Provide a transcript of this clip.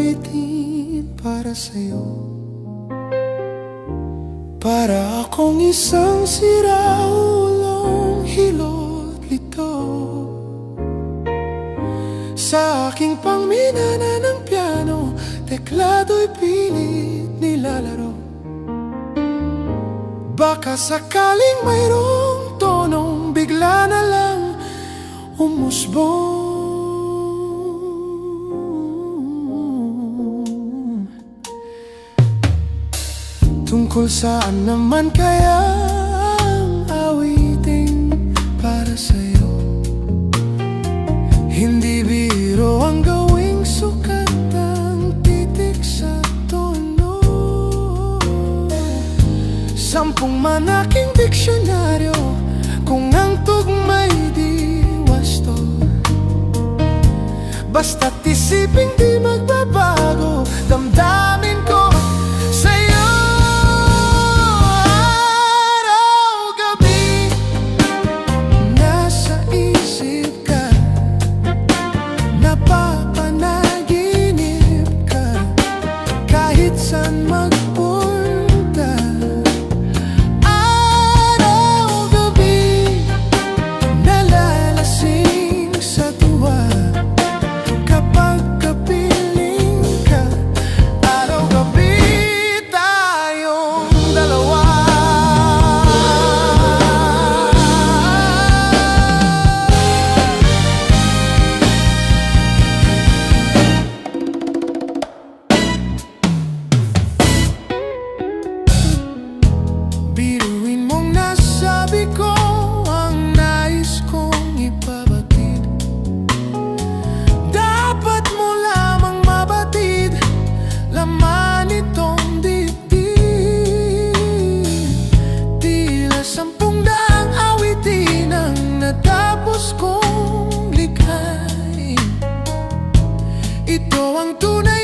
awitin para sa'yo. Para akong isang siraulong hilot lito sa aking pangminana ng piano, teklado'y pilit nilalaro. Baka sakaling mayroong tonong bigla na lang umusbong. Tungkol saan naman kaya ang awiting para sa'yo? Hindi biro ang gawing sukat ang titik sa tono. 10 manaking diksyonaryo kung ang tugma'y di wasto. Basta't isiping di magbabago damdamin ko sa'yo. Araw-gabi nasa isip ka, napapanaginip ka, kahit saan magpunta. Araw-gabi nalalasing sa tuwa kapag kapiling ka. Araw-gabi tayong dalawa. Biruin mong nasabi ko ang nais kong ipabatid. Dapat mo lamang mabatid laman itong dibdib. Tila 10 daang awitin ang natapos kong likhain. Ito ang tunay